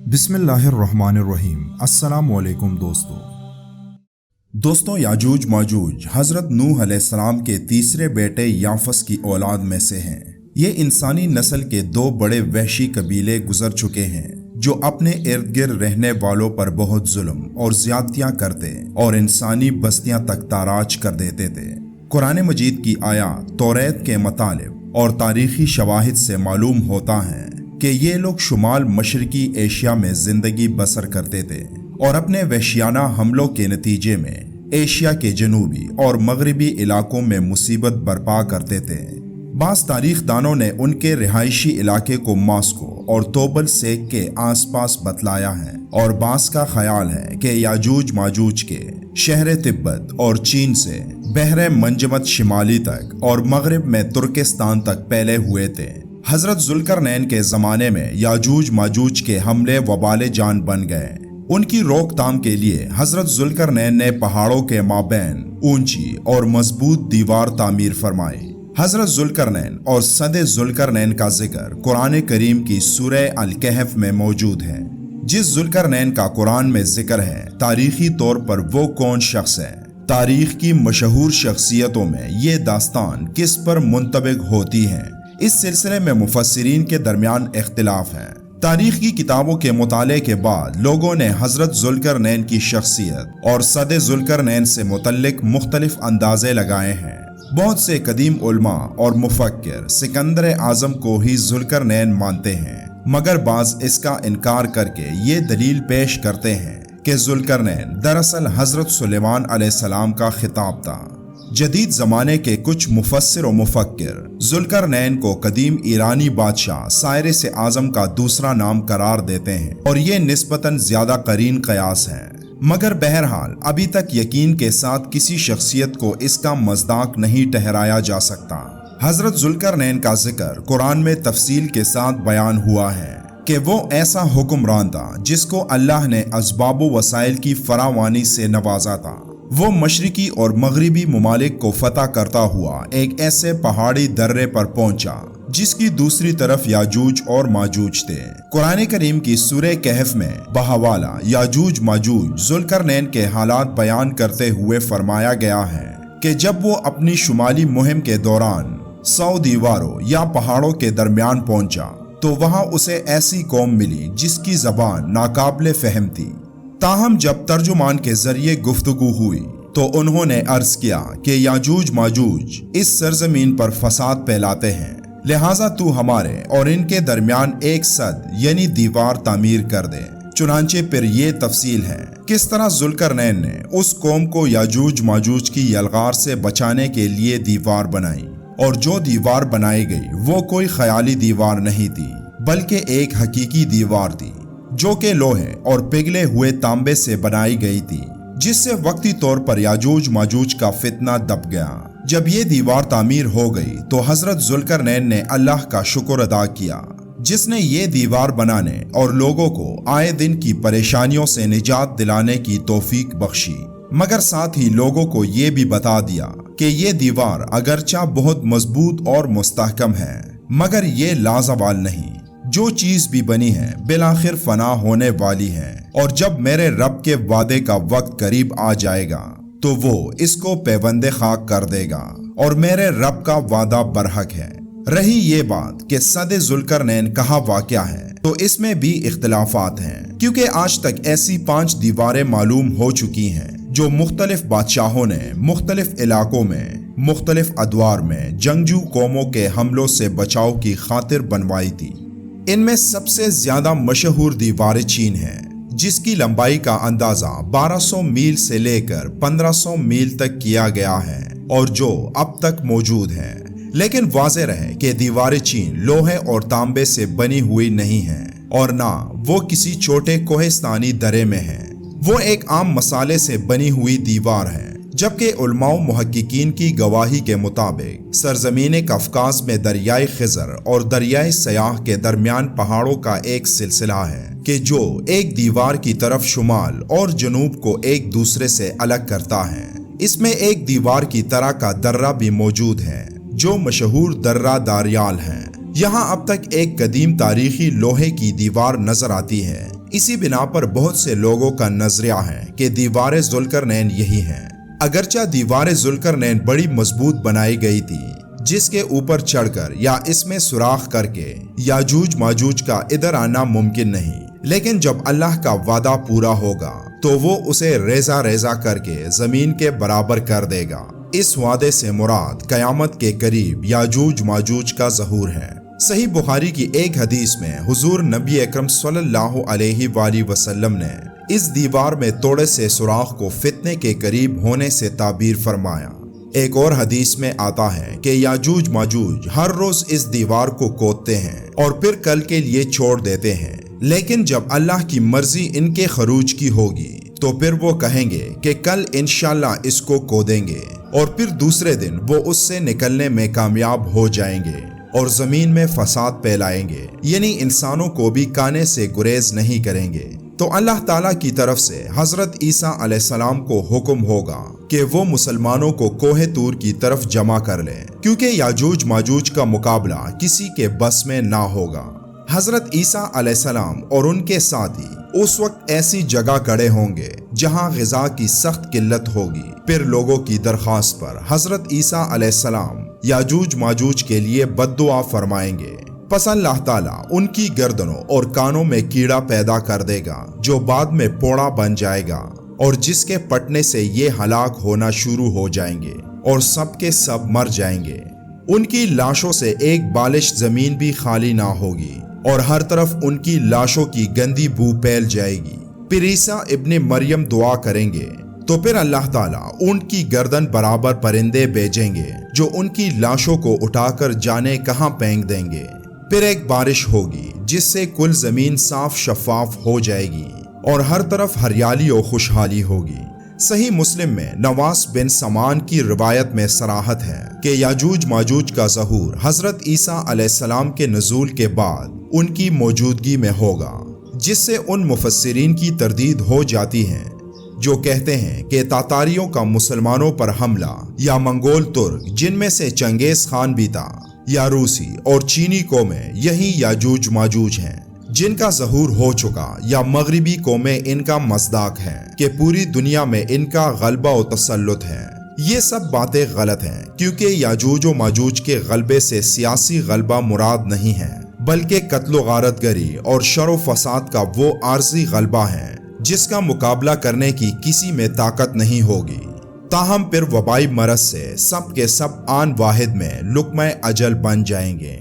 बिस्मिल्लाहिर्रहमानिर्रहीम। अस्सलाम वालेकुम दोस्तों याजूज माजूज हज़रत नूह अलैहिस्सलाम के तीसरे बेटे याफस की औलाद में से हैं। ये इंसानी नस्ल के दो बड़े वहशी कबीले गुजर चुके हैं जो अपने इर्द गिर्द रहने वालों पर बहुत जुल्म और ज्यादतियाँ करते और इंसानी बस्तियाँ तक ताराज कर देते थे। कुरान मजीद की आयत तौरात के मुतालिब और तारीखी शवाहिद से मालूम होता है कि ये लोग शुमाल मशरकी एशिया में जिंदगी बसर करते थे और अपने वहशियाना हमलों के नतीजे में एशिया के जनूबी और मगरबी इलाकों में मुसीबत बर्पा करते थे। बास तारीख दानों ने उनके रिहायशी इलाके को मास्को और तोबल सेक के आसपास बतलाया है और बास का ख्याल है कि याजूज माजूज के शहर तिब्बत और चीन से बहरे मंजमत शिमाली तक और मगरब में तुर्किस्तान तक फैले हुए थे। हजरत जुल्करनैन के ज़माने में याजूज माजूज के हमले वबाले जान बन गए। उनकी रोकथाम के लिए हजरत जुल्करनैन ने पहाड़ों के माबैन ऊंची और मजबूत दीवार तामीर फरमाई। हजरत जुल्करनैन और सदे जुल्करनैन का जिक्र कुरान करीम की सूरह अल कहफ में मौजूद है। जिस जुल्करनैन का कुरान में जिक्र है, तारीखी तौर पर वो कौन शख्स है? तारीख की मशहूर शख्सियतों में ये दास्तान किस पर मुंतबिक होती है? इस सिलसिले में मुफस्सिरीन के दरमियान इख्तिलाफ है। तारीख की किताबों के मुताले के बाद लोगों ने हजरत जुल्करनैन की शख्सियत और सदे जुल्करनैन से मुतल्लिक मुख्तलिफ अंदाजे लगाए हैं। बहुत से कदीम उलमा और मुफक्किर सिकंदर आजम को ही जुल्करनैन मानते हैं, मगर बाज इसका इनकार करके ये दलील पेश करते हैं कि जुल्करनैन दरअसल हजरत सुलेमान अलैहिस्सलाम का खिताब था। जदीद ज़माने के कुछ मुफस्सिर और मुफक्किर जुल्करनैन को कदीम ईरानी बादशाह साइरस आज़म का दूसरा नाम करार देते हैं और ये निस्बतन ज़्यादा करीन कयास है। मगर बहरहाल अभी तक यकीन के साथ किसी शख्सियत को इसका मज़दाक नहीं ठहराया जा सकता। हजरत जुल्करनैन का जिक्र कुरान में तफसील के साथ बयान हुआ है कि वो ऐसा हुक्मरान था जिसको अल्लाह ने असबाब व वसाइल की फरावानी से नवाजा था। वो मशरिकी और मगरिबी ममालिक को फतह करता हुआ एक ऐसे पहाड़ी दर्रे पर पहुंचा जिसकी दूसरी तरफ याजूज और माजूज थे। कुरान करीम की सूरह कहफ में बहवाला याजूज माजूज जुल्करनैन के हालात बयान करते हुए फरमाया गया है कि जब वो अपनी शुमाली मुहिम के दौरान 100 दीवारों या पहाड़ों के दरमियान पहुंचा तो वहां उसे ऐसी कौम मिली जिसकी जबान नाकाबिले फहम थी। ताहम जब तर्जुमान के जरिए गुफ्तगू हुई तो उन्होंने अर्ज किया कि याजूज माजूज इस सरजमीन पर फसाद फैलाते हैं, लिहाजा तू हमारे और इनके दरमियान एक सद यानी दीवार तामीर कर दे। चुनांचे फिर ये तफसील है किस तरह जुल्करनैन ने उस कौम को याजूज माजूज की यलगार से बचाने के लिए दीवार बनाई, और जो दीवार बनाई गई वो कोई ख्याली दीवार नहीं थी बल्कि एक हकीकी दीवार थी जो कि लोहे और पिघले हुए तांबे से बनाई गई थी, जिससे वक्ती तौर पर याजूज माजूज का फितना दब गया। जब ये दीवार तामीर हो गई तो हजरत जुल्करनैन ने अल्लाह का शुक्र अदा किया जिसने ये दीवार बनाने और लोगों को आए दिन की परेशानियों से निजात दिलाने की तौफीक बख्शी, मगर साथ ही लोगों को ये भी बता दिया कि ये दीवार अगरचा बहुत मजबूत और मुस्तहकम है मगर ये लाजवाल नहीं। जो चीज भी बनी है बिलाखिर फना होने वाली है, और जब मेरे रब के वादे का वक्त करीब आ जाएगा तो वो इसको पैबंदे खाक कर देगा और मेरे रब का वादा बरहक है। रही ये बात कि सदे जुल्करनैन कहाँ वाक़या है तो इसमें भी इख्तिलाफात हैं, क्योंकि आज तक ऐसी 5 दीवारें मालूम हो चुकी हैं जो मुख्तलिफ बादशाहों ने मुख्तलिफ इलाकों में मुख्तलिफ अदवार में जंगजू कौमों के हमलों से बचाव की खातिर बनवाई थी। इनमें सबसे ज्यादा मशहूर दीवार चीन है जिसकी लंबाई का अंदाजा 1200 मील से लेकर 1500 मील तक किया गया है और जो अब तक मौजूद है। लेकिन वाज़ेह रहे कि दीवार चीन लोहे और तांबे से बनी हुई नहीं है और ना वो किसी छोटे कोहिस्तानी दरे में है। वो एक आम मसाले से बनी हुई दीवार है, जबकि उलमाओ मुहक्किकीन की गवाही के मुताबिक सरजमीन कफकाज में दरियाई खिजर और दरियाई सयाह के दरमियान पहाड़ों का एक सिलसिला है कि जो एक दीवार की तरफ शुमाल और जनूब को एक दूसरे से अलग करता है। इसमें एक दीवार की तरह का दर्रा भी मौजूद है जो मशहूर दर्रा दारियाल है। यहाँ अब तक एक कदीम तारीखी लोहे की दीवार नजर आती है। इसी बिना पर बहुत से लोगों का नजरिया है कि दीवार ज़ुल्करनैन यही है। अगरचा दीवार ज़ुल्करनैन बड़ी मजबूत बनाई गई थी, जिसके ऊपर चढ़कर या इसमें सुराख करके याजूज माजूज का इधर आना मुमकिन नहीं, लेकिन जब अल्लाह का वादा पूरा होगा तो वो उसे रेजा रेजा करके जमीन के बराबर कर देगा। इस वादे से मुराद कयामत के करीब याजूज माजूज का ज़हूर है। सही बुखारी की एक हदीस में हुजूर नबी अकरम सल्लल्लाहु अलैहि वसल्लम ने इस दीवार में थोड़े से सुराख को फितने के करीब होने से ताबीर फरमाया। एक और हदीस में आता है कि याजूज माजूज हर रोज इस दीवार को खोदते हैं और फिर कल के लिए छोड़ देते हैं, लेकिन जब अल्लाह की मर्जी इनके खरूज की होगी तो फिर वो कहेंगे कि कल इंशाल्लाह इसको खोदेंगे, और फिर दूसरे दिन वो उससे निकलने में कामयाब हो जाएंगे और जमीन में फसाद फैलाएंगे, यानी इंसानों को भी खाने से गुरेज नहीं करेंगे। तो अल्लाह ताला की तरफ से हजरत ईसा अलैहिस्सलाम को हुक्म होगा कि वो मुसलमानों को कोहे तूर की तरफ जमा कर लें, क्योंकि याजूज माजूज का मुकाबला किसी के बस में ना होगा। हजरत ईसा अलैहिस्सलाम और उनके साथी उस वक्त ऐसी जगह खड़े होंगे जहां ग़िज़ा की सख्त किल्लत होगी। फिर लोगों की दरख्वास्त पर हजरत ईसा अलैहिस्सलाम याजूज माजूज के लिए बद्दुआ फरमाएंगे। पस अल्लाह ताला उनकी गर्दनों और कानों में कीड़ा पैदा कर देगा, जो बाद में पोड़ा बन जाएगा और जिसके पटने से ये हलाक होना शुरू हो जाएंगे और सब के सब मर जाएंगे। उनकी लाशों से एक बालिश जमीन भी खाली ना होगी और हर तरफ उनकी लाशों की गंदी बू फैल जाएगी। फिर ईसा इब्ने मरियम दुआ करेंगे तो फिर अल्लाह ताला उनकी गर्दन बराबर परिंदे भेजेंगे जो उनकी लाशों को उठाकर जाने कहां फेंक देंगे। फिर एक बारिश होगी जिससे कुल जमीन साफ शफाफ हो जाएगी और हर तरफ हरियाली और खुशहाली होगी। सही मुस्लिम में नवास बिन समान की रिवायत में सराहत है कि याजूज माजूज का ज़हूर हजरत ईसा अलैहिस्सलाम के नुज़ूल के बाद उनकी मौजूदगी में होगा, जिससे उन मुफस्सिरीन की तरदीद हो जाती है जो कहते हैं कि तातारियों का मुसलमानों पर हमला या मंगोल तुर्क, जिनमें से चंगेज खान भी था, या रूसी और चीनी कौमें यही याजूज माजूज हैं जिनका ज़हूर हो चुका, या मगरिबी कौमें इनका मज़दाक है कि पूरी दुनिया में इनका गलबा और तसल्लुत है। ये सब बातें गलत हैं, क्योंकि याजूज और माजूज के गलबे से सियासी गलबा मुराद नहीं है, बल्कि कत्ल गारतगरी और शर व फसाद का वो आर्जी गलबा है जिसका मुकाबला करने की किसी में ताकत नहीं होगी। ताहम फिर वबाई मरज से सब के सब आन वाहिद में लुक्मा अजल बन जाएंगे।